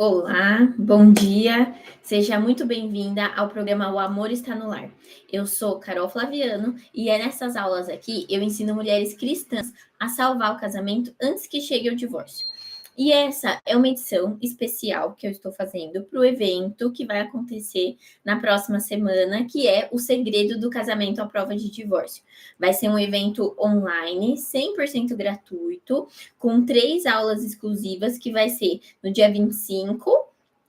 Olá, bom dia. Seja muito bem-vinda ao programa O Amor Está no Lar. Eu sou Carol Flaviano e nessas aulas aqui eu ensino mulheres cristãs a salvar o casamento antes que chegue ao divórcio. E essa é uma edição especial que eu estou fazendo para o evento que vai acontecer na próxima semana, que é o Segredo do Casamento à Prova de Divórcio. Vai ser um evento online, 100% gratuito, com 3 aulas exclusivas, que vai ser no dia 25,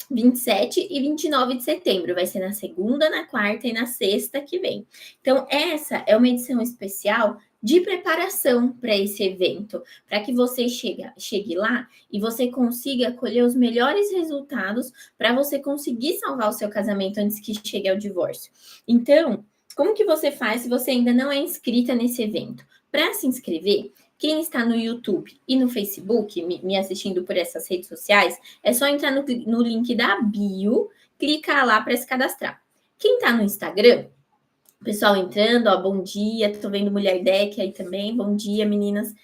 27 e 29 de setembro. Vai ser na segunda, na quarta e na sexta que vem. Então, essa é uma edição especial de preparação para esse evento, para que você chegue lá e você consiga colher os melhores resultados para você conseguir salvar o seu casamento antes que chegue ao divórcio. Então, como que você faz se você ainda não é inscrita nesse evento? Para se inscrever, quem está no YouTube e no Facebook, me assistindo por essas redes sociais, é só entrar no link da bio, clicar lá para se cadastrar. Quem está no Instagram, pessoal entrando, ó, bom dia, tô vendo Mulher Deck aí também, bom dia, meninas.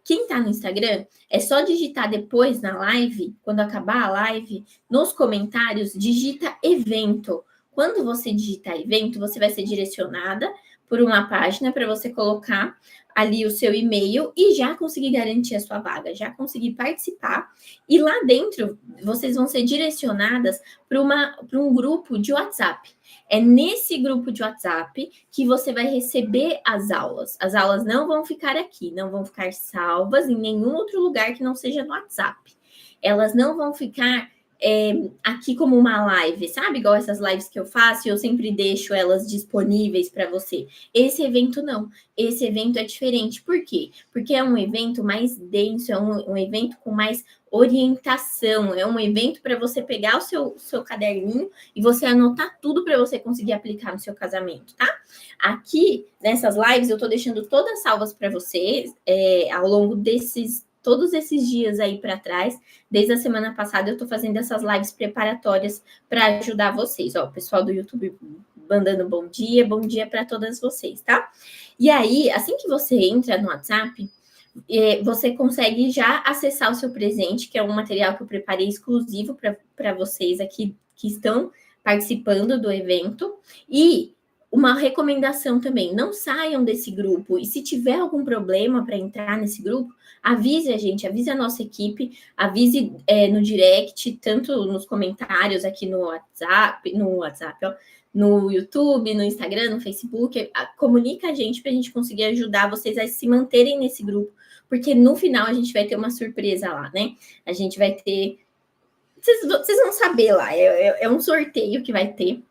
Quem tá no Instagram, é só digitar depois na live, quando acabar a live, nos comentários, digita evento. Quando você digitar evento, você vai ser direcionada por uma página para você colocar ali o seu e-mail e já conseguir garantir a sua vaga, já conseguir participar. E lá dentro, vocês vão ser direcionadas para um grupo de WhatsApp. É nesse grupo de WhatsApp que você vai receber as aulas. As aulas não vão ficar aqui, não vão ficar salvas em nenhum outro lugar que não seja no WhatsApp. Elas não vão ficar aqui como uma live, sabe? Igual essas lives que eu faço, eu sempre deixo elas disponíveis para você. Esse evento não. Esse evento é diferente. Por quê? Porque é um evento mais denso, é um evento com mais orientação, é um evento para você pegar o seu caderninho e você anotar tudo para você conseguir aplicar no seu casamento, tá? Aqui, nessas lives, eu tô deixando todas salvas para vocês ao longo todos esses dias aí para trás. Desde a semana passada eu tô fazendo essas lives preparatórias para ajudar vocês. Ó, o pessoal do YouTube mandando bom dia para todas vocês, tá? E aí, assim que você entra no WhatsApp, você consegue já acessar o seu presente, que é um material que eu preparei exclusivo para vocês aqui que estão participando do evento. E uma recomendação também, não saiam desse grupo. E se tiver algum problema para entrar nesse grupo, avise a gente, avise a nossa equipe, avise no direct, tanto nos comentários aqui no WhatsApp, ó, no YouTube, no Instagram, no Facebook. Comunica a gente para a gente conseguir ajudar vocês a se manterem nesse grupo, porque no final a gente vai ter uma surpresa lá, né? A gente vai ter... Vocês vão saber lá, é um sorteio que vai ter,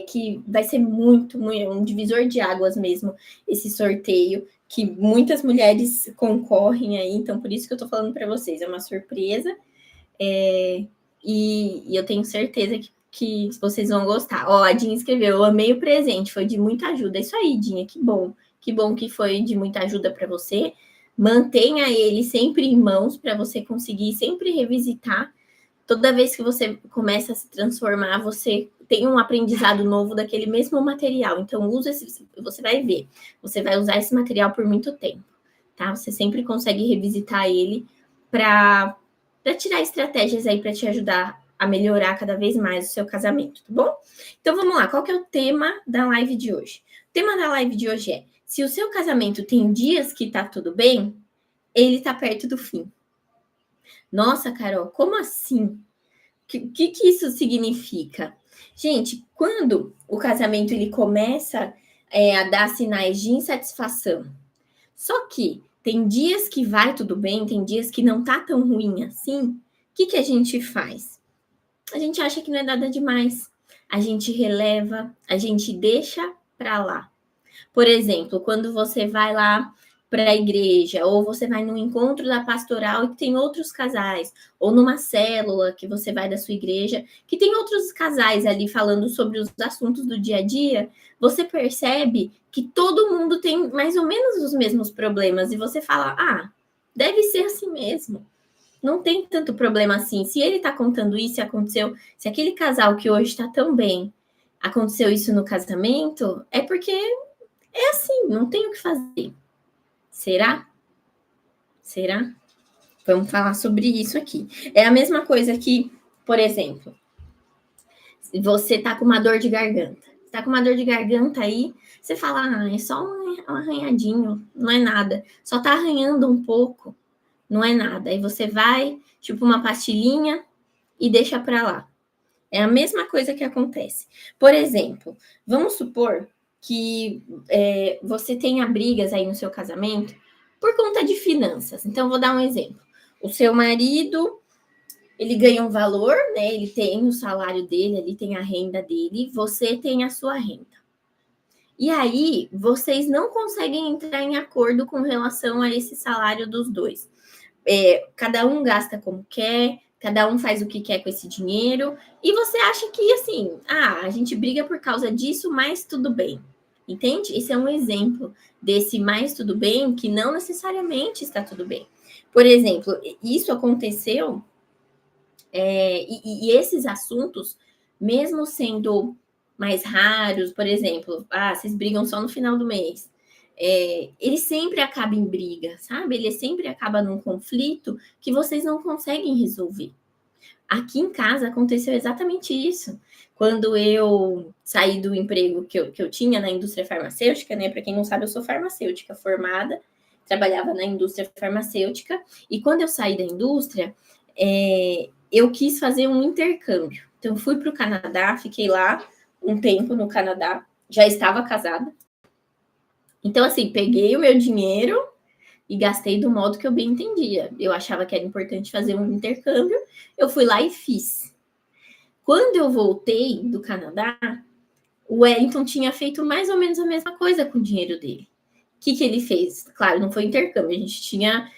que vai ser muito um divisor de águas mesmo, esse sorteio, que muitas mulheres concorrem aí, então por isso que eu tô falando para vocês, é uma surpresa, e eu tenho certeza que vocês vão gostar. Ó, a Dinha escreveu, eu amei o presente, foi de muita ajuda. É isso aí, Dinha, que bom que foi de muita ajuda para você. Mantenha ele sempre em mãos para você conseguir sempre revisitar. Toda vez que você começa a se transformar, você tem um aprendizado novo daquele mesmo material. Então, você vai ver, você vai usar esse material por muito tempo, tá? Você sempre consegue revisitar ele para tirar estratégias aí para te ajudar a melhorar cada vez mais o seu casamento, tá bom? Então, vamos lá, qual que é o tema da live de hoje? O tema da live de hoje é: se o seu casamento tem dias que tá tudo bem, ele tá perto do fim. Nossa, Carol, como assim? O que isso significa? Gente, quando o casamento ele começa a dar sinais de insatisfação, só que tem dias que vai tudo bem, tem dias que não tá tão ruim assim, o que a gente faz? A gente acha que não é nada demais, a gente releva, a gente deixa para lá. Por exemplo, quando você vai lá para a igreja, ou você vai num encontro da pastoral e que tem outros casais, ou numa célula que você vai da sua igreja, que tem outros casais ali falando sobre os assuntos do dia a dia, você percebe que todo mundo tem mais ou menos os mesmos problemas, e você fala, deve ser assim mesmo. Não tem tanto problema assim. Se ele está contando isso, se aquele casal que hoje está tão bem, aconteceu isso no casamento, é porque é assim, não tem o que fazer. Será? Será? Vamos falar sobre isso aqui. É a mesma coisa que, por exemplo, se você tá com uma dor de garganta. Tá com uma dor de garganta aí, você fala, é só um arranhadinho, não é nada. Só tá arranhando um pouco, não é nada. Aí você vai, tipo uma pastilhinha e deixa para lá. É a mesma coisa que acontece. Por exemplo, vamos supor que você tenha brigas aí no seu casamento por conta de finanças. Então, vou dar um exemplo. O seu marido, ele ganha um valor, né? Ele tem o salário dele, ele tem a renda dele, você tem a sua renda. E aí, vocês não conseguem entrar em acordo com relação a esse salário dos dois. Cada um gasta como quer, cada um faz o que quer com esse dinheiro, e você acha que, assim, a gente briga por causa disso, mas tudo bem. Entende? Esse é um exemplo desse mais tudo bem, que não necessariamente está tudo bem. Por exemplo, isso aconteceu, e esses assuntos, mesmo sendo mais raros, por exemplo, vocês brigam só no final do mês, ele sempre acaba em briga, sabe? Ele sempre acaba num conflito que vocês não conseguem resolver. Aqui em casa aconteceu exatamente isso. Quando eu saí do emprego que eu tinha na indústria farmacêutica, né? Para quem não sabe, eu sou farmacêutica formada, trabalhava na indústria farmacêutica, e quando eu saí da indústria, eu quis fazer um intercâmbio. Então, fui para o Canadá, fiquei lá um tempo no Canadá, já estava casada. Então, assim, peguei o meu dinheiro e gastei do modo que eu bem entendia. Eu achava que era importante fazer um intercâmbio, eu fui lá e fiz. Quando eu voltei do Canadá, o Wellington tinha feito mais ou menos a mesma coisa com o dinheiro dele. O que ele fez? Claro, não foi intercâmbio, a gente tinha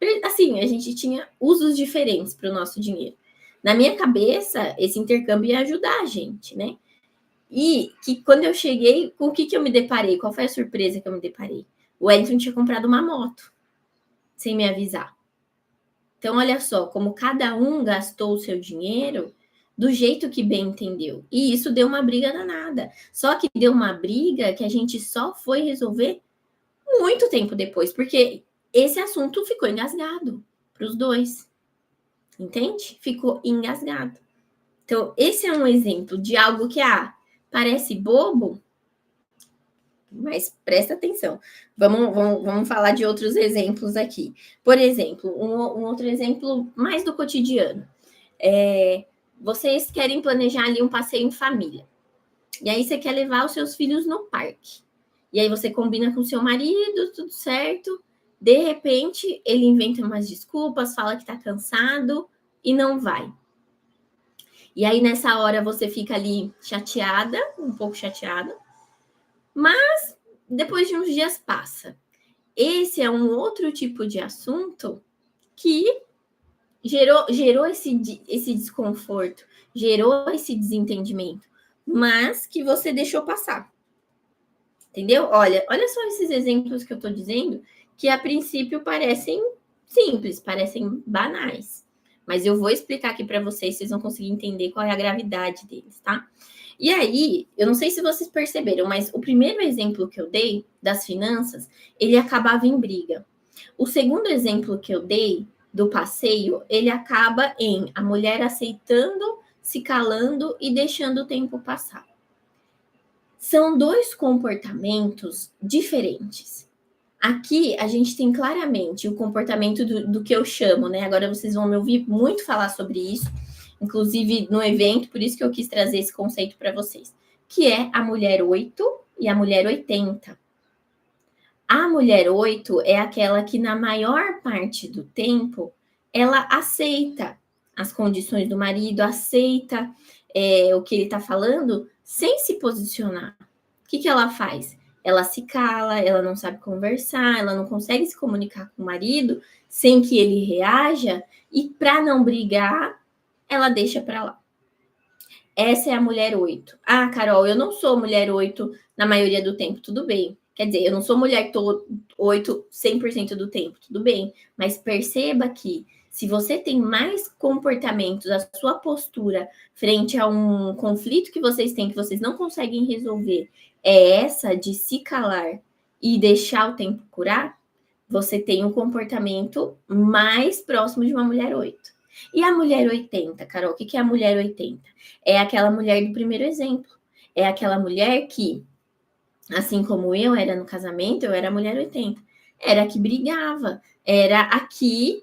a gente tinha usos diferentes para o nosso dinheiro. Na minha cabeça, esse intercâmbio ia ajudar a gente, né? E que quando eu cheguei, com o que eu me deparei? Qual foi a surpresa que eu me deparei? O Wellington tinha comprado uma moto, sem me avisar. Então, olha só, como cada um gastou o seu dinheiro do jeito que bem entendeu. E isso deu uma briga danada. Só que deu uma briga que a gente só foi resolver muito tempo depois, porque esse assunto ficou engasgado para os dois. Entende? Ficou engasgado. Então, esse é um exemplo de algo que parece bobo, mas presta atenção. Vamos falar de outros exemplos aqui. Por exemplo, um outro exemplo mais do cotidiano. Vocês querem planejar ali um passeio em família. E aí você quer levar os seus filhos no parque. E aí você combina com o seu marido, tudo certo. De repente, ele inventa umas desculpas, fala que tá cansado e não vai. E aí, nessa hora, você fica ali chateada, um pouco chateada, mas depois de uns dias passa. Esse é um outro tipo de assunto que gerou esse desconforto, gerou esse desentendimento, mas que você deixou passar. Entendeu? Olha só esses exemplos que eu estou dizendo, que a princípio parecem simples, parecem banais. Mas eu vou explicar aqui para vocês vão conseguir entender qual é a gravidade deles, tá? E aí, eu não sei se vocês perceberam, mas o primeiro exemplo que eu dei das finanças, ele acabava em briga. O segundo exemplo que eu dei do passeio, ele acaba em a mulher aceitando, se calando e deixando o tempo passar. São dois comportamentos diferentes. Aqui a gente tem claramente o comportamento do que eu chamo, né? Agora vocês vão me ouvir muito falar sobre isso, inclusive no evento, por isso que eu quis trazer esse conceito para vocês, que é a mulher 8 e a mulher 80. A mulher 8 é aquela que, na maior parte do tempo, ela aceita as condições do marido, aceita o que ele está falando, sem se posicionar. O que ela faz? Ela se cala, ela não sabe conversar, ela não consegue se comunicar com o marido sem que ele reaja, e para não brigar, ela deixa para lá. Essa é a mulher 8. Carol, eu não sou mulher 8 na maioria do tempo, tudo bem. Quer dizer, eu não sou mulher 8 100% do tempo, tudo bem. Mas perceba que se você tem mais comportamentos, a sua postura frente a um conflito que vocês têm, que vocês não conseguem resolver, é essa de se calar e deixar o tempo curar, você tem um comportamento mais próximo de uma mulher 8. E a mulher 80, Carol, o que é a mulher 80? É aquela mulher do primeiro exemplo. É aquela mulher que, assim como eu era no casamento, eu era a mulher 80. Era a que brigava, era a que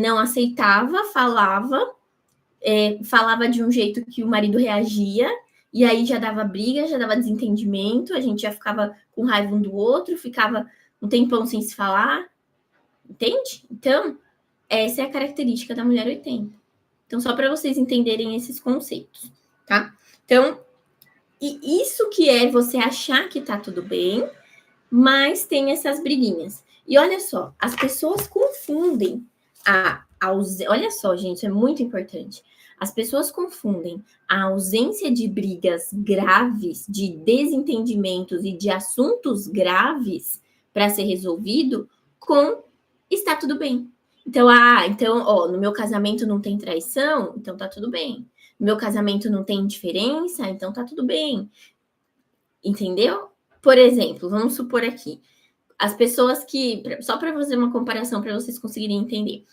não aceitava, falava de um jeito que o marido reagia, e aí já dava briga, já dava desentendimento, a gente já ficava com raiva um do outro, ficava um tempão sem se falar, entende? Então, essa é a característica da mulher 80. Então, só para vocês entenderem esses conceitos, tá? Então, e isso que é você achar que tá tudo bem, mas tem essas briguinhas. E olha só, as pessoas confundem olha só, gente, isso é muito importante. As pessoas confundem a ausência de brigas graves, de desentendimentos e de assuntos graves para ser resolvido com está tudo bem. Então, no meu casamento não tem traição, então tá tudo bem. No meu casamento não tem diferença, então tá tudo bem. Entendeu? Por exemplo, vamos supor aqui, as pessoas que, só para fazer uma comparação para vocês conseguirem entender.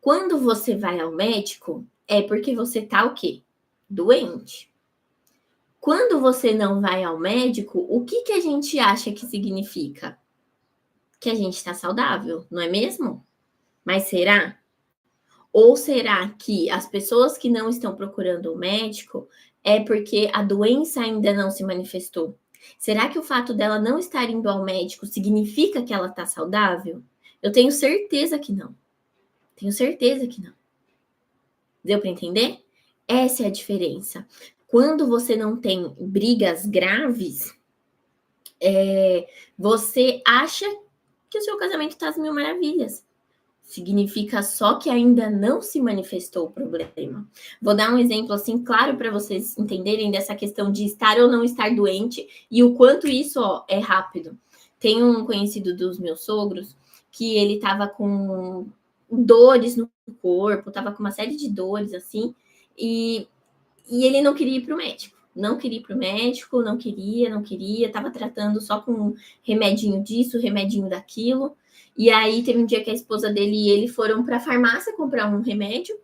Quando você vai ao médico, é porque você tá o quê? Doente. Quando você não vai ao médico, o que a gente acha que significa? Que a gente está saudável, não é mesmo? Mas será? Ou será que as pessoas que não estão procurando o médico é porque a doença ainda não se manifestou? Será que o fato dela não estar indo ao médico significa que ela está saudável? Eu tenho certeza que não. Tenho certeza que não. Deu para entender? Essa é a diferença. Quando você não tem brigas graves, você acha que o seu casamento está às mil maravilhas. Significa só que ainda não se manifestou o problema. Vou dar um exemplo assim claro para vocês entenderem dessa questão de estar ou não estar doente e o quanto isso é rápido. Tem um conhecido dos meus sogros que ele estava com dores no corpo, estava com uma série de dores assim, e ele não queria ir para o médico. Não queria ir para o médico, não queria, estava tratando só com remedinho disso, remedinho daquilo. E aí teve um dia que a esposa dele e ele foram para a farmácia comprar um remédio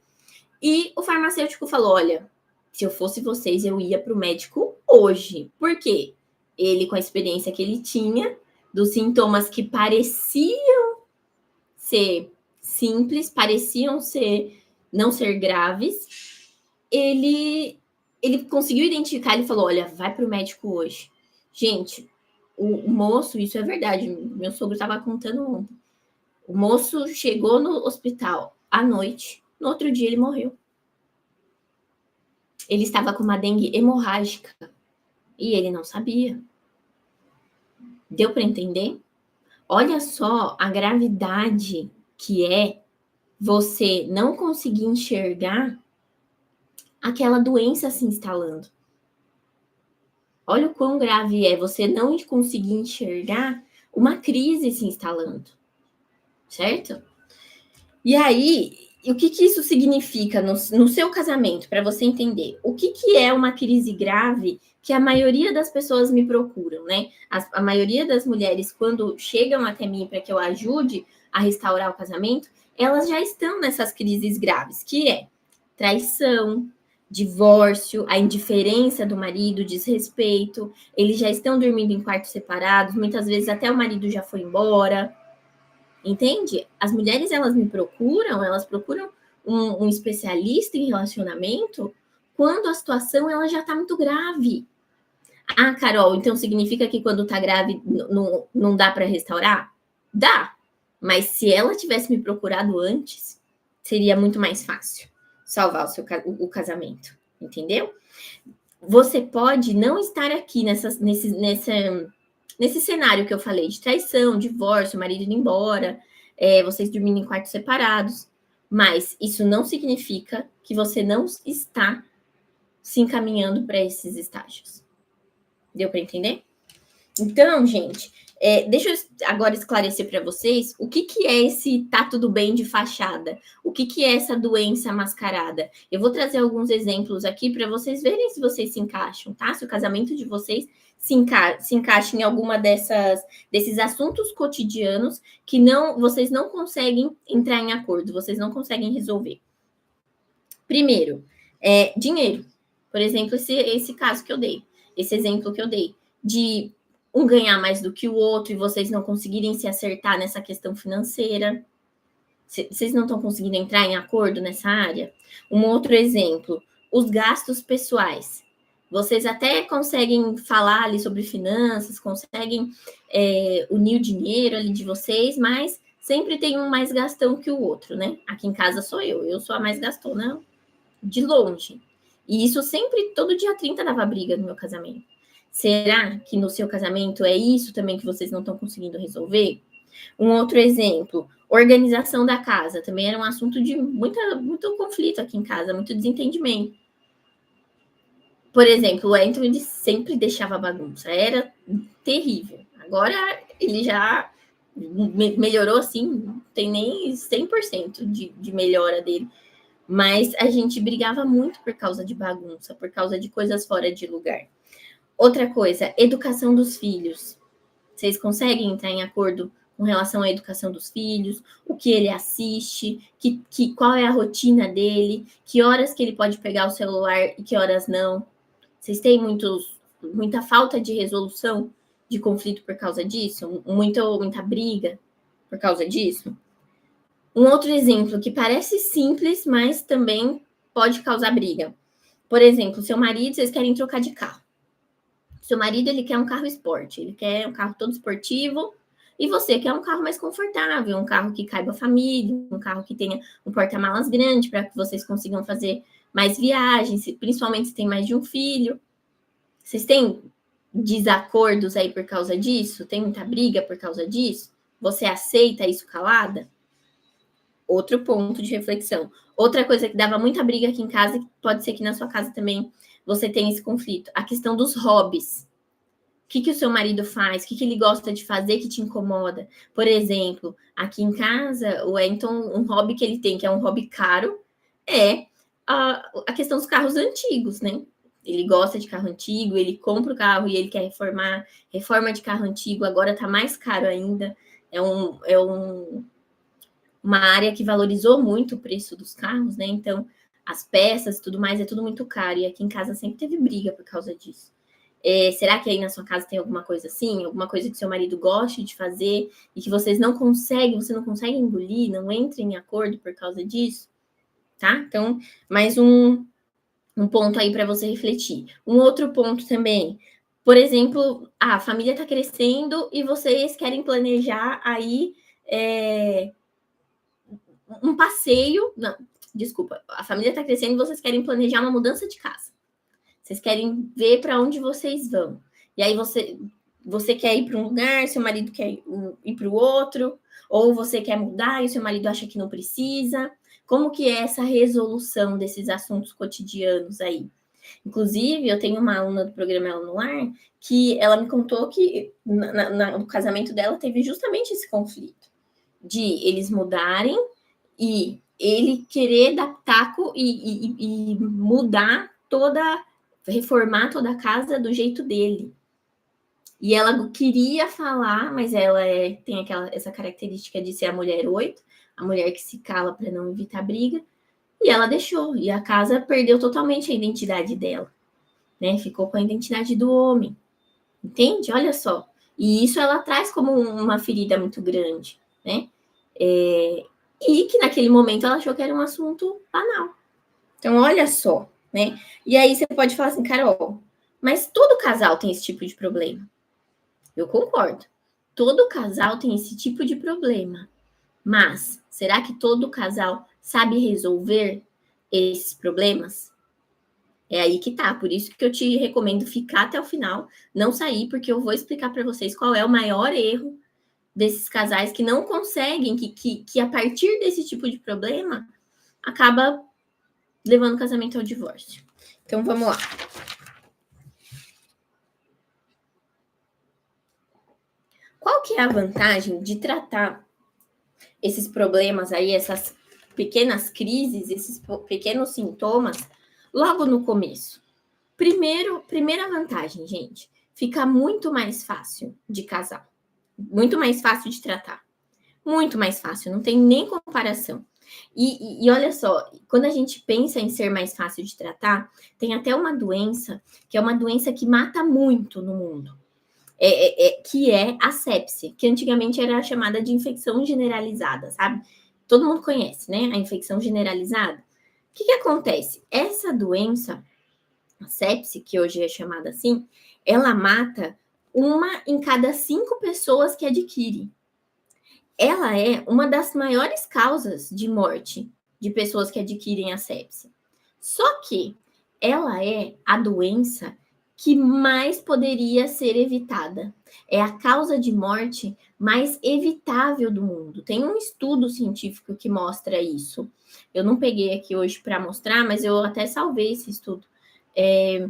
e o farmacêutico falou: olha, se eu fosse vocês, eu ia para o médico hoje. Por quê? Ele, com a experiência que ele tinha, dos sintomas que pareciam ser simples, pareciam não ser graves, ele conseguiu identificar, ele falou: olha, vai para o médico hoje. Gente, o moço, isso é verdade, meu sogro estava contando ontem. O moço chegou no hospital à noite, no outro dia ele morreu. Ele estava com uma dengue hemorrágica e ele não sabia. Deu para entender? Olha só a gravidade que é você não conseguir enxergar aquela doença se instalando. Olha o quão grave é você não conseguir enxergar uma crise se instalando. Certo? E aí, o que isso significa no seu casamento, para você entender? O que é uma crise grave que a maioria das pessoas me procuram, né? A maioria das mulheres, quando chegam até mim para que eu ajude a restaurar o casamento, elas já estão nessas crises graves, que é traição, divórcio, a indiferença do marido, desrespeito, eles já estão dormindo em quartos separados, muitas vezes até o marido já foi embora. Entende? As mulheres, elas procuram um especialista em relacionamento quando a situação ela já está muito grave. Ah, Carol, então significa que quando está grave não dá para restaurar? Dá, mas se ela tivesse me procurado antes, seria muito mais fácil salvar o casamento, entendeu? Você pode não estar aqui nesse cenário que eu falei, de traição, divórcio, marido indo embora, vocês dormindo em quartos separados, mas isso não significa que você não está se encaminhando para esses estágios. Deu para entender? Então, gente, deixa eu agora esclarecer para vocês o que é esse tá tudo bem de fachada, o que é essa doença mascarada. Eu vou trazer alguns exemplos aqui para vocês verem se vocês se encaixam, tá? Se o casamento de vocês se encaixa em alguma desses assuntos cotidianos que vocês não conseguem entrar em acordo, vocês não conseguem resolver. Primeiro, dinheiro. Por exemplo, esse caso que eu dei, esse exemplo que eu dei, de um ganhar mais do que o outro e vocês não conseguirem se acertar nessa questão financeira. Vocês não estão conseguindo entrar em acordo nessa área? Um outro exemplo, os gastos pessoais. Vocês até conseguem falar ali sobre finanças, conseguem unir o dinheiro ali de vocês, mas sempre tem um mais gastão que o outro, né? Aqui em casa sou eu sou a mais gastona de longe. E isso sempre, todo dia 30 dava briga no meu casamento. Será que no seu casamento é isso também que vocês não estão conseguindo resolver? Um outro exemplo, organização da casa. Também era um assunto de muito conflito aqui em casa, muito desentendimento. Por exemplo, o Anthony sempre deixava bagunça. Era terrível. Agora ele já melhorou assim, não tem nem 100% de melhora dele. Mas a gente brigava muito por causa de bagunça, por causa de coisas fora de lugar. Outra coisa, educação dos filhos. Vocês conseguem entrar em acordo com relação à educação dos filhos, o que ele assiste, qual é a rotina dele, que horas que ele pode pegar o celular e que horas não. Vocês têm muita falta de resolução de conflito por causa disso? Muita briga por causa disso? Um outro exemplo que parece simples, mas também pode causar briga. Por exemplo, seu marido, vocês querem trocar de carro. Seu marido, ele quer um carro esporte, ele quer um carro todo esportivo, e você quer um carro mais confortável, um carro que caiba a família, um carro que tenha um porta-malas grande para que vocês consigam fazer mais viagens, principalmente se tem mais de um filho. Vocês têm desacordos aí por causa disso? Tem muita briga por causa disso? Você aceita isso calada? Outro ponto de reflexão. Outra coisa que dava muita briga aqui em casa, e pode ser que na sua casa também você tenha esse conflito, a questão dos hobbies. O que o seu marido faz? O que ele gosta de fazer que te incomoda? Por exemplo, aqui em casa, o Wellington, um hobby que ele tem, que é um hobby caro, é a questão dos carros antigos, né? Ele gosta de carro antigo, ele compra o carro e ele quer reformar. Reforma de carro antigo agora tá mais caro ainda. Uma área que valorizou muito o preço dos carros, né? Então, as peças e tudo mais é tudo muito caro. E aqui em casa sempre teve briga por causa disso. Será que aí na sua casa tem alguma coisa assim? Alguma coisa que seu marido goste de fazer e que você não consegue engolir, não entrem em acordo por causa disso? Tá? Então, mais um ponto aí para você refletir. Um outro ponto também, por exemplo, a família está crescendo e vocês querem planejar aí um passeio. Não, desculpa, a família está crescendo e vocês querem planejar uma mudança de casa. Vocês querem ver para onde vocês vão. E aí você quer ir para um lugar, seu marido quer ir para o outro, ou você quer mudar e o seu marido acha que não precisa. Como que é essa resolução desses assuntos cotidianos aí? Inclusive, eu tenho uma aluna do programa Ela no Lar que ela me contou que no casamento dela teve justamente esse conflito de eles mudarem e ele querer dar taco e mudar reformar toda a casa do jeito dele. E ela queria falar, mas ela tem essa característica de ser a mulher 8, a mulher que se cala para não evitar briga, e ela deixou. E a casa perdeu totalmente a identidade dela, né? Ficou com a identidade do homem. Entende? Olha só. E isso ela traz como uma ferida muito grande, né? E que naquele momento ela achou que era um assunto banal. Então, olha só, né? E aí você pode falar assim, Carol, mas todo casal tem esse tipo de problema. Eu concordo. Todo casal tem esse tipo de problema. Mas será que todo casal sabe resolver esses problemas? É aí que tá. Por isso que eu te recomendo ficar até o final, não sair, porque eu vou explicar para vocês qual é o maior erro desses casais que não conseguem, que a partir desse tipo de problema acaba levando o casamento ao divórcio. Então, vamos lá. Qual que é a vantagem de tratar esses problemas aí, essas pequenas crises, esses pequenos sintomas, logo no começo? Primeira vantagem, gente, fica muito mais fácil de casar, muito mais fácil de tratar, muito mais fácil, não tem nem comparação. E olha só, quando a gente pensa em ser mais fácil de tratar, tem até uma doença, que é uma doença que mata muito no mundo, que é a sepse, que antigamente era chamada de infecção generalizada, sabe? Todo mundo conhece, né? A infecção generalizada. O que acontece? Essa doença, a sepse, que hoje é chamada assim, ela mata 1 em cada 5 pessoas que adquire. Ela é uma das maiores causas de morte de pessoas que adquirem a sepse. Só que ela é a doença que mais poderia ser evitada. É a causa de morte mais evitável do mundo. Tem um estudo científico que mostra isso. Eu não peguei aqui hoje para mostrar, mas eu até salvei esse estudo. É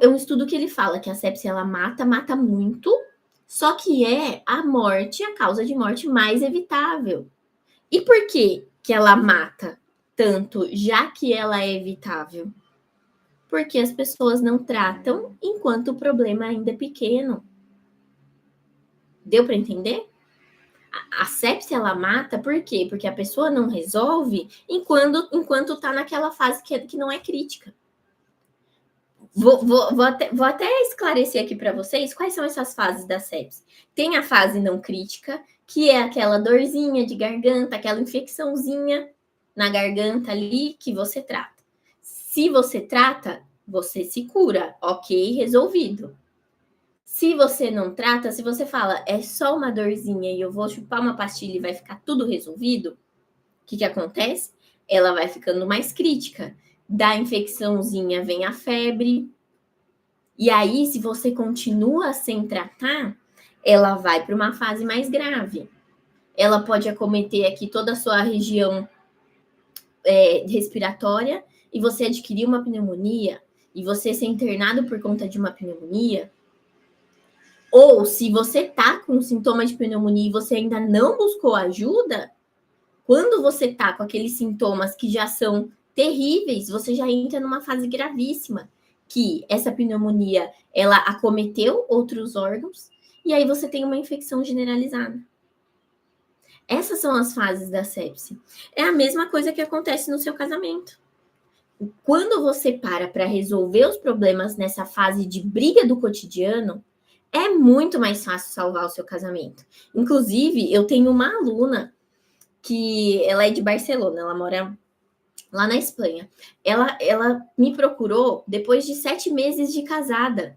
um estudo que ele fala que a sepse ela mata muito, só que é a morte, a causa de morte mais evitável. E por que ela mata tanto, já que ela é evitável? Porque as pessoas não tratam enquanto o problema ainda é pequeno. Deu para entender? A sepse ela mata por quê? Porque a pessoa não resolve enquanto está naquela fase que não é crítica. Vou até esclarecer aqui para vocês quais são essas fases da sepse. Tem a fase não crítica, que é aquela dorzinha de garganta, aquela infecçãozinha na garganta ali que você trata. Se você trata, você se cura, ok, resolvido. Se você não trata, se você fala é só uma dorzinha e eu vou chupar uma pastilha e vai ficar tudo resolvido, o que acontece? Ela vai ficando mais crítica. Da infecçãozinha vem a febre. E aí, se você continua sem tratar, ela vai para uma fase mais grave. Ela pode acometer aqui toda a sua região respiratória e você adquirir uma pneumonia e você ser internado por conta de uma pneumonia. Ou se você tá com sintoma de pneumonia e você ainda não buscou ajuda, quando você tá com aqueles sintomas que já são terríveis, você já entra numa fase gravíssima, que essa pneumonia, ela acometeu outros órgãos, e aí você tem uma infecção generalizada. Essas são as fases da sepse. É a mesma coisa que acontece no seu casamento. Quando você para resolver os problemas nessa fase de briga do cotidiano, é muito mais fácil salvar o seu casamento. Inclusive, eu tenho uma aluna que ela é de Barcelona, ela mora lá na Espanha. Ela me procurou depois de 7 meses de casada.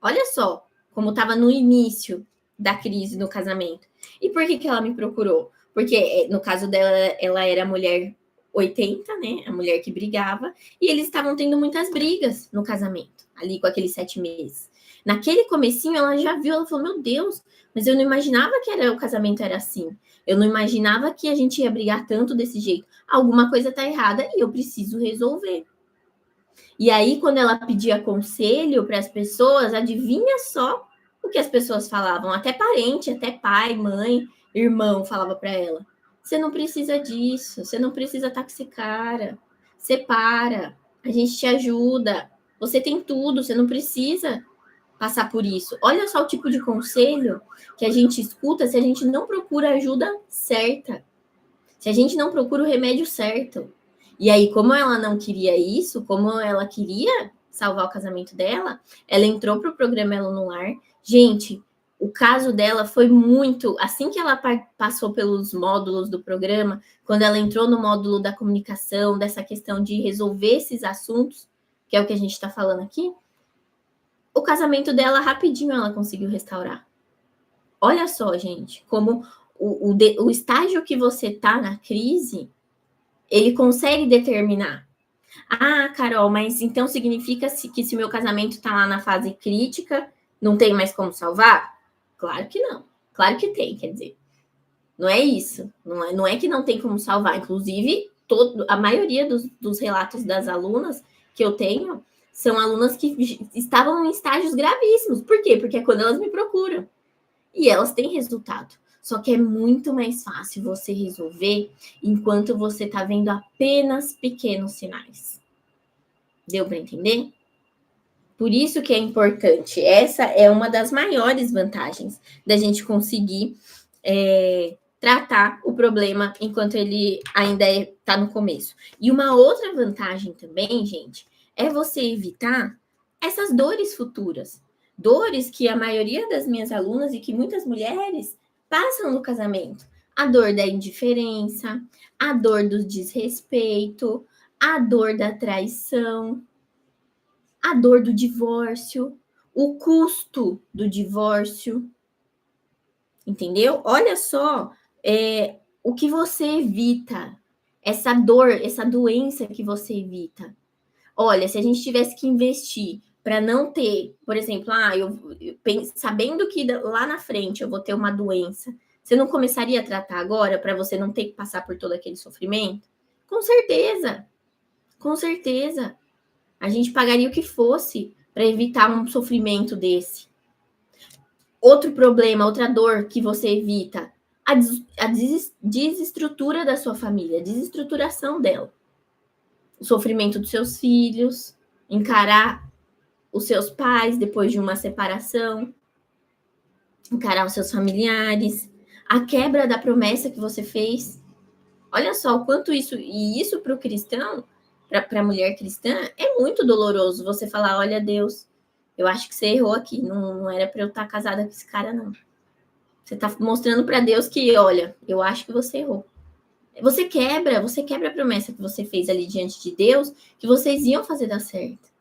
Olha só como estava no início da crise no casamento. E por que ela me procurou? Porque no caso dela, ela era mulher 80, né? A mulher que brigava, e eles estavam tendo muitas brigas no casamento, ali com aqueles 7 meses. Naquele comecinho, ela já viu, ela falou, meu Deus, mas eu não imaginava que o casamento era assim. Eu não imaginava que a gente ia brigar tanto desse jeito. Alguma coisa tá errada e eu preciso resolver. E aí, quando ela pedia conselho para as pessoas, adivinha só o que as pessoas falavam? Até parente, até pai, mãe, irmão falava para ela. Você não precisa disso, você não precisa estar com esse cara. Separa, a gente te ajuda. Você tem tudo, você não precisa passar por isso. Olha só o tipo de conselho que a gente escuta se a gente não procura a ajuda certa. Se a gente não procura o remédio certo. E aí, como ela não queria isso, como ela queria salvar o casamento dela, ela entrou para o programa Elo no Lar. Gente, o caso dela foi muito... Assim que ela passou pelos módulos do programa, quando ela entrou no módulo da comunicação, dessa questão de resolver esses assuntos, que é o que a gente está falando aqui, o casamento dela, rapidinho, ela conseguiu restaurar. Olha só, gente, como o estágio que você tá na crise, ele consegue determinar. Ah, Carol, mas então significa que se meu casamento tá lá na fase crítica, não tem mais como salvar? Claro que não. Claro que tem, quer dizer. Não é isso. Não é que não tem como salvar. Inclusive, a maioria dos relatos das alunas que eu tenho são alunas que estavam em estágios gravíssimos. Por quê? Porque é quando elas me procuram. E elas têm resultado. Só que é muito mais fácil você resolver enquanto você está vendo apenas pequenos sinais. Deu para entender? Por isso que é importante. Essa é uma das maiores vantagens da gente conseguir tratar o problema enquanto ele ainda está no começo. E uma outra vantagem também, gente, é você evitar essas dores futuras. Dores que a maioria das minhas alunas e que muitas mulheres passam no casamento. A dor da indiferença, a dor do desrespeito, a dor da traição, a dor do divórcio, o custo do divórcio. Entendeu? Olha só o que você evita, essa dor, essa doença que você evita. Olha, se a gente tivesse que investir para não ter, por exemplo, sabendo que lá na frente eu vou ter uma doença, você não começaria a tratar agora para você não ter que passar por todo aquele sofrimento? Com certeza, com certeza. A gente pagaria o que fosse para evitar um sofrimento desse. Outro problema, outra dor que você evita, a desestrutura da sua família, a desestruturação dela. O sofrimento dos seus filhos, encarar os seus pais depois de uma separação, encarar os seus familiares, a quebra da promessa que você fez. Olha só o quanto isso, e isso para o cristão, para a mulher cristã, é muito doloroso você falar, olha, Deus, eu acho que você errou aqui, não era para eu estar casada com esse cara, não. Você está mostrando para Deus que, olha, eu acho que você errou. Você quebra a promessa que você fez ali diante de Deus, que vocês iam fazer dar certo.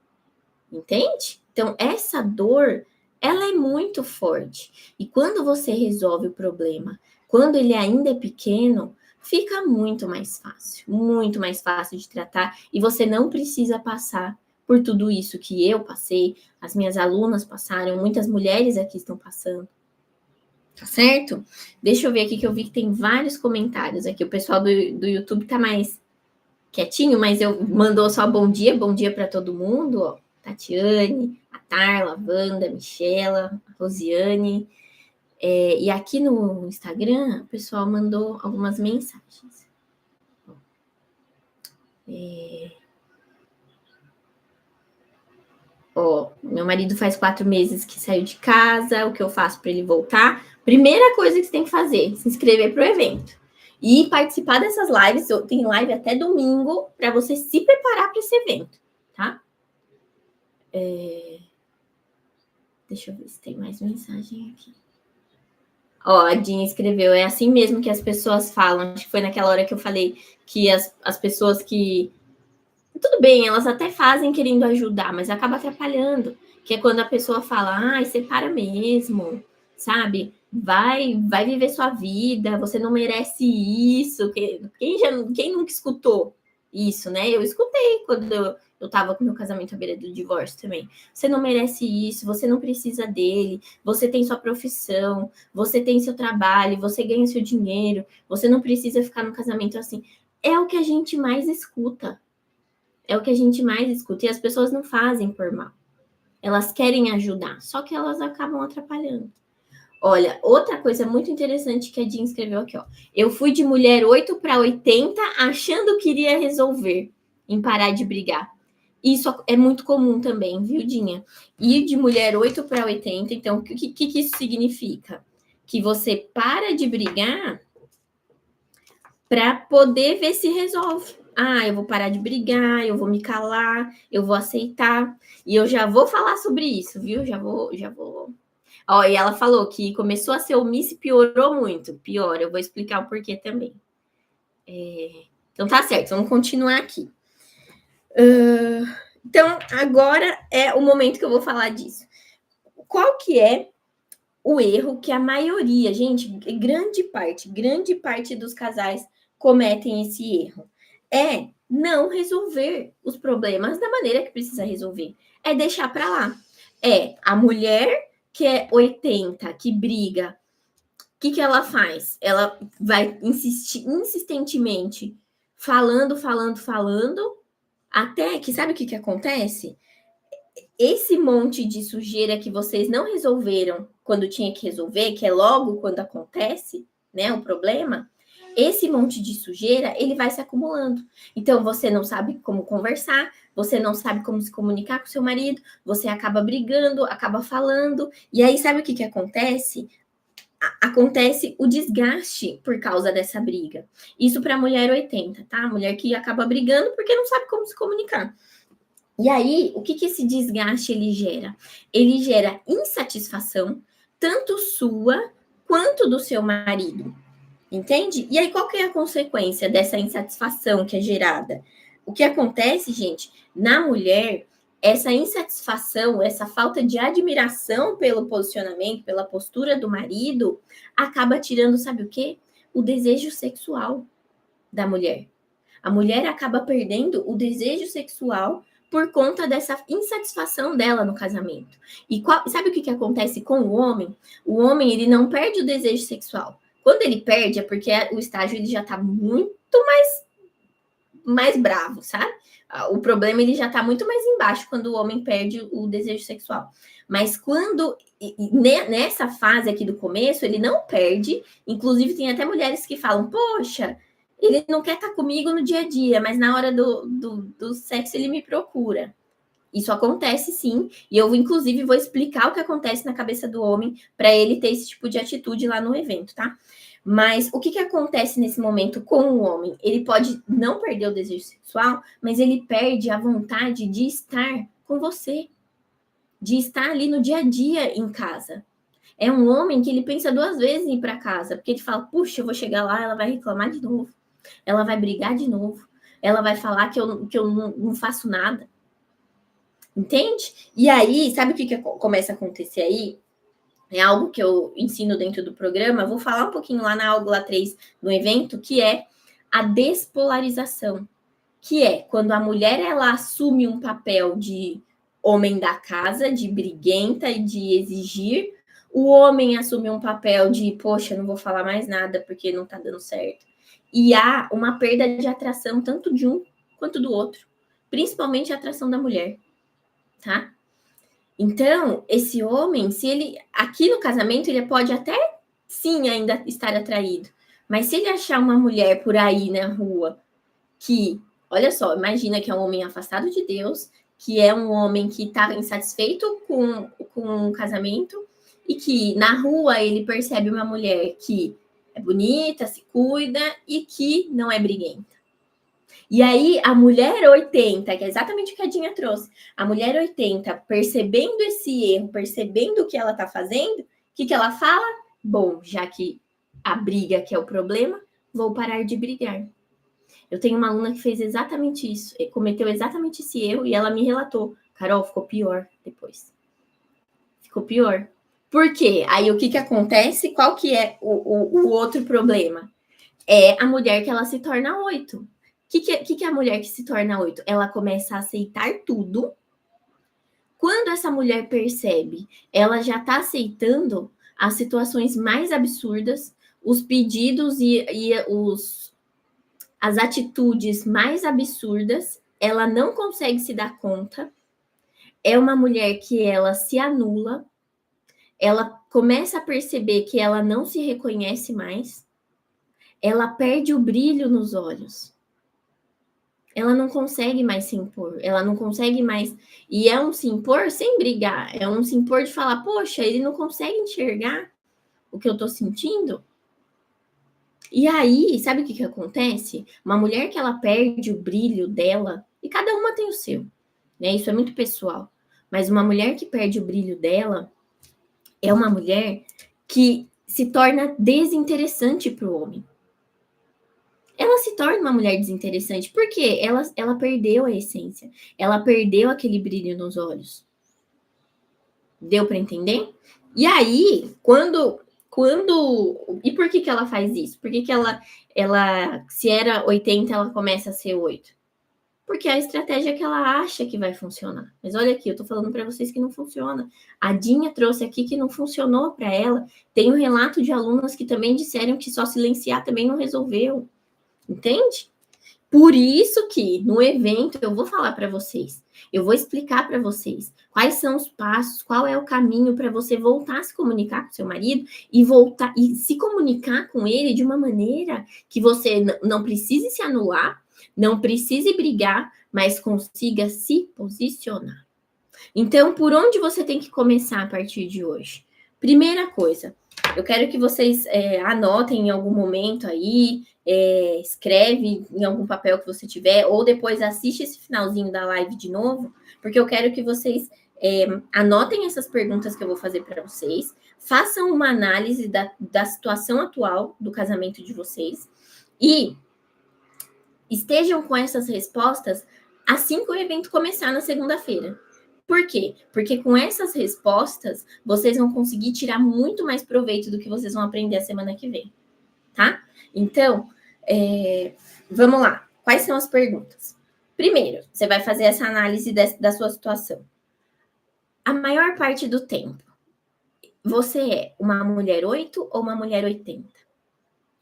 Entende? Então, essa dor, ela é muito forte. E quando você resolve o problema, quando ele ainda é pequeno, fica muito mais fácil de tratar, e você não precisa passar por tudo isso que eu passei, as minhas alunas passaram, muitas mulheres aqui estão passando. Tá certo? Deixa eu ver aqui que eu vi que tem vários comentários aqui. O pessoal do YouTube tá mais quietinho, mas eu mandou só bom dia para todo mundo, ó. Tatiane, a Tarla, a Wanda, a Michela, a Rosiane. E aqui no Instagram, o pessoal mandou algumas mensagens. Meu marido faz 4 meses que saiu de casa, o que eu faço para ele voltar? Primeira coisa que você tem que fazer, se inscrever para o evento. E participar dessas lives, tem live até domingo, para você se preparar para esse evento, tá? Deixa eu ver se tem mais mensagem aqui. A Dinha escreveu, é assim mesmo que as pessoas falam. Acho que foi naquela hora que eu falei que as pessoas que... Tudo bem, elas até fazem querendo ajudar, mas acaba atrapalhando. Que é quando a pessoa fala, separa mesmo, sabe? Vai viver sua vida, você não merece isso. Quem nunca escutou isso, né? Eu escutei quando eu tava com meu casamento à beira do divórcio também. Você não merece isso, você não precisa dele, você tem sua profissão, você tem seu trabalho, você ganha seu dinheiro, você não precisa ficar no casamento assim. É o que a gente mais escuta. É o que a gente mais escuta. E as pessoas não fazem por mal. Elas querem ajudar, só que elas acabam atrapalhando. Olha, outra coisa muito interessante que a Dinha escreveu aqui, ó. Eu fui de mulher 8 para 80 achando que iria resolver em parar de brigar. Isso é muito comum também, viu, Dinha? Ir de mulher 8 para 80, então, o que isso significa? Que você para de brigar para poder ver se resolve. Eu vou parar de brigar, eu vou me calar, eu vou aceitar. E eu já vou falar sobre isso, viu? Já vou. E ela falou que começou a ser omissa e piorou muito. Pior, eu vou explicar o porquê também. Então tá certo, vamos continuar aqui. Então, agora é o momento que eu vou falar disso. Qual que é o erro que a maioria, gente, grande parte dos casais cometem esse erro? É não resolver os problemas da maneira que precisa resolver. É deixar para lá. A mulher que é 80, que briga, o que ela faz? Ela vai insistentemente falando, até que, sabe o que acontece? Esse monte de sujeira que vocês não resolveram quando tinha que resolver, que é logo quando acontece, né, o problema, esse monte de sujeira, ele vai se acumulando. Então, você não sabe como conversar, você não sabe como se comunicar com seu marido, você acaba brigando, acaba falando, e aí sabe o que acontece? Acontece o desgaste por causa dessa briga. Isso para a mulher 80, tá? A mulher que acaba brigando porque não sabe como se comunicar. E aí, o que esse desgaste ele gera? Ele gera insatisfação, tanto sua quanto do seu marido. Entende? E aí, qual que é a consequência dessa insatisfação que é gerada? O que acontece, gente, na mulher, essa insatisfação, essa falta de admiração pelo posicionamento, pela postura do marido, acaba tirando, sabe o quê? O desejo sexual da mulher. A mulher acaba perdendo o desejo sexual por conta dessa insatisfação dela no casamento. E sabe o que acontece com o homem? O homem, ele não perde o desejo sexual. Quando ele perde, é porque o estágio ele já está muito mais bravo, sabe? O problema ele já está muito mais embaixo quando o homem perde o desejo sexual. Mas quando nessa fase aqui do começo, ele não perde. Inclusive, tem até mulheres que falam: poxa, ele não quer estar comigo no dia a dia, mas na hora do sexo ele me procura. Isso acontece sim, e eu inclusive vou explicar o que acontece na cabeça do homem para ele ter esse tipo de atitude lá no evento, tá? Mas o que acontece nesse momento com o homem? Ele pode não perder o desejo sexual, mas ele perde a vontade de estar com você, de estar ali no dia a dia em casa. É um homem que ele pensa duas vezes em ir para casa, porque ele fala: puxa, eu vou chegar lá, ela vai reclamar de novo, ela vai brigar de novo, ela vai falar que eu não faço nada. Entende? E aí, sabe o que começa a acontecer aí? É algo que eu ensino dentro do programa, vou falar um pouquinho lá na aula 3 do evento, que é a despolarização, que é quando a mulher ela assume um papel de homem da casa, de briguenta e de exigir, o homem assume um papel de, poxa, não vou falar mais nada porque não tá dando certo. E há uma perda de atração tanto de um quanto do outro, principalmente a atração da mulher, tá? Então, esse homem, se ele aqui no casamento, ele pode até sim ainda estar atraído, mas se ele achar uma mulher por aí na rua que, olha só, imagina que é um homem afastado de Deus, que é um homem que está insatisfeito com o casamento e que na rua ele percebe uma mulher que é bonita, se cuida e que não é briguenta. E aí, a mulher 80, que é exatamente o que a Dinha trouxe, a mulher 80, percebendo esse erro, percebendo o que ela está fazendo, o que ela fala? Bom, já que a briga que é o problema, vou parar de brigar. Eu tenho uma aluna que fez exatamente isso, cometeu exatamente esse erro e ela me relatou: Carol, ficou pior depois. Ficou pior. Por quê? Aí o que acontece? Qual que é o outro problema? É a mulher que ela se torna 8. O que é a mulher que se torna 8? Ela começa a aceitar tudo. Quando essa mulher percebe, ela já está aceitando as situações mais absurdas, os pedidos e as atitudes mais absurdas, ela não consegue se dar conta. É uma mulher que ela se anula, ela começa a perceber que ela não se reconhece mais, ela perde o brilho nos olhos. Ela não consegue mais se impor, ela não consegue mais. E é um se impor sem brigar, é um se impor de falar: poxa, ele não consegue enxergar o que eu tô sentindo. E aí, sabe o que acontece? Uma mulher que ela perde o brilho dela, e cada uma tem o seu, né? Isso é muito pessoal. Mas uma mulher que perde o brilho dela é uma mulher que se torna desinteressante para o homem. Ela se torna uma mulher desinteressante, porque ela perdeu a essência, ela perdeu aquele brilho nos olhos. Deu para entender? E aí, e por que ela faz isso? Por que ela, se era 80, ela começa a ser 8? Porque é a estratégia que ela acha que vai funcionar. Mas olha aqui, eu tô falando para vocês que não funciona. A Dinha trouxe aqui que não funcionou para ela. Tem um relato de alunas que também disseram que só silenciar também não resolveu. Entende? Por isso que no evento eu vou falar para vocês, eu vou explicar para vocês quais são os passos, qual é o caminho para você voltar a se comunicar com seu marido e voltar e se comunicar com ele de uma maneira que você não precise se anular, não precise brigar, mas consiga se posicionar. Então, por onde você tem que começar a partir de hoje? Primeira coisa, eu quero que vocês anotem em algum momento aí, escreve em algum papel que você tiver, ou depois assiste esse finalzinho da live de novo, porque eu quero que vocês anotem essas perguntas que eu vou fazer para vocês, façam uma análise da situação atual do casamento de vocês e estejam com essas respostas assim que o evento começar na segunda-feira. Por quê? Porque com essas respostas, vocês vão conseguir tirar muito mais proveito do que vocês vão aprender a semana que vem, tá? Então, vamos lá. Quais são as perguntas? Primeiro, você vai fazer essa análise da sua situação. A maior parte do tempo, você é uma mulher 8 ou uma mulher 80?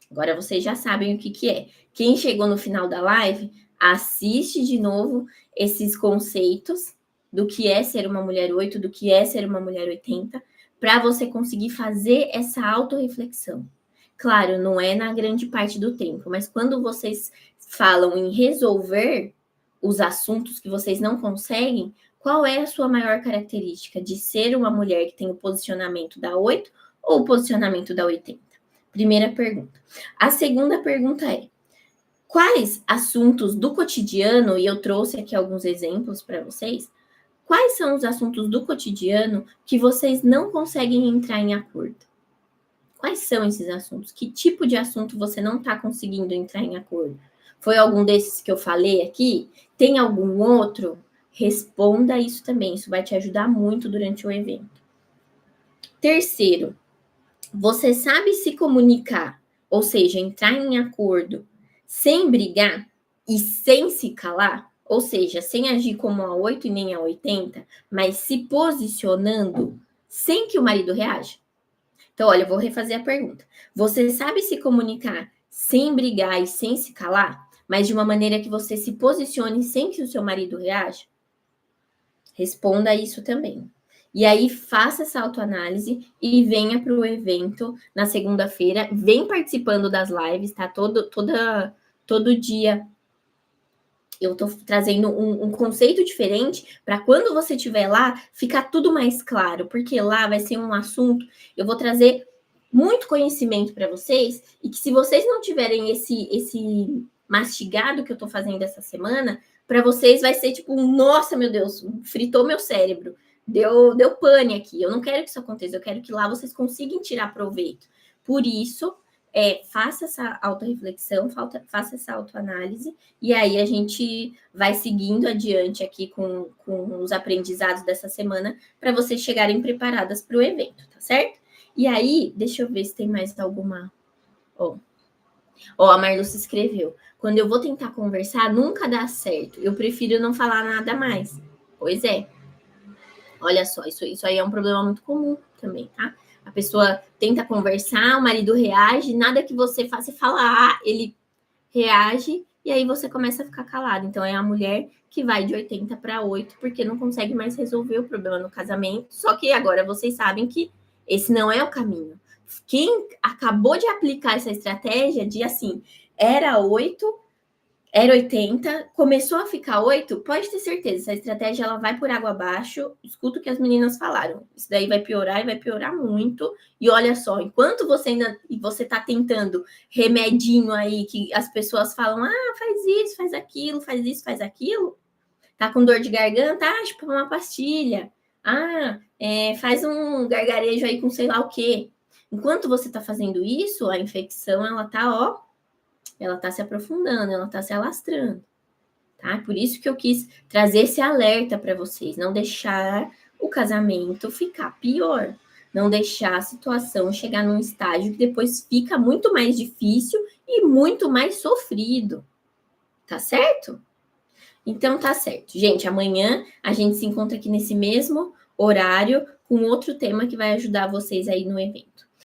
Agora vocês já sabem o que é. Quem chegou no final da live, assiste de novo esses conceitos do que é ser uma mulher 8, do que é ser uma mulher 80, para você conseguir fazer essa autorreflexão. Claro, não é na grande parte do tempo, mas quando vocês falam em resolver os assuntos que vocês não conseguem, qual é a sua maior característica de ser uma mulher que tem o posicionamento da 8 ou o posicionamento da 80? Primeira pergunta. A segunda pergunta é: quais assuntos do cotidiano, e eu trouxe aqui alguns exemplos para vocês, quais são os assuntos do cotidiano que vocês não conseguem entrar em acordo? Quais são esses assuntos? Que tipo de assunto você não está conseguindo entrar em acordo? Foi algum desses que eu falei aqui? Tem algum outro? Responda isso também, isso vai te ajudar muito durante o evento. Terceiro, você sabe se comunicar, ou seja, entrar em acordo sem brigar e sem se calar? Ou seja, sem agir como a 8 e nem a 80, mas se posicionando sem que o marido reaja? Então, olha, eu vou refazer a pergunta. Você sabe se comunicar sem brigar e sem se calar, mas de uma maneira que você se posicione sem que o seu marido reaja? Responda isso também. E aí, faça essa autoanálise e venha para o evento na segunda-feira. Vem participando das lives, tá? Todo dia eu tô trazendo um conceito diferente para quando você estiver lá, ficar tudo mais claro. Porque lá vai ser um assunto, eu vou trazer muito conhecimento para vocês, e que se vocês não tiverem esse mastigado que eu tô fazendo essa semana, para vocês vai ser tipo, nossa, meu Deus, fritou meu cérebro. Deu pane aqui. Eu não quero que isso aconteça, eu quero que lá vocês consigam tirar proveito. Por isso, faça essa autorreflexão, faça essa autoanálise, e aí a gente vai seguindo adiante aqui com os aprendizados dessa semana, para vocês chegarem preparadas para o evento, tá certo? E aí, deixa eu ver se tem mais alguma. A Marluce escreveu: quando eu vou tentar conversar, nunca dá certo. Eu prefiro não falar nada mais. Pois é. Olha só, isso aí é um problema muito comum também, tá? A pessoa tenta conversar, o marido reage, nada que você faça, você fala, ele reage, e aí você começa a ficar calado. Então, é a mulher que vai de 80 para 8, porque não consegue mais resolver o problema no casamento. Só que agora vocês sabem que esse não é o caminho. Quem acabou de aplicar essa estratégia de assim, era 8, era 80, começou a ficar 8, pode ter certeza, essa estratégia ela vai por água abaixo. Escuta o que as meninas falaram. Isso daí vai piorar e vai piorar muito. E olha só, enquanto você tá tentando remedinho aí, que as pessoas falam, faz isso, faz aquilo, faz isso, faz aquilo, tá com dor de garganta, tipo uma pastilha. Faz um gargarejo aí com sei lá o quê. Enquanto você tá fazendo isso, a infecção, ela tá se aprofundando, ela tá se alastrando, tá? Por isso que eu quis trazer esse alerta para vocês, não deixar o casamento ficar pior, não deixar a situação chegar num estágio que depois fica muito mais difícil e muito mais sofrido, tá certo? Então tá certo. Gente, amanhã a gente se encontra aqui nesse mesmo horário com outro tema que vai ajudar vocês aí no evento.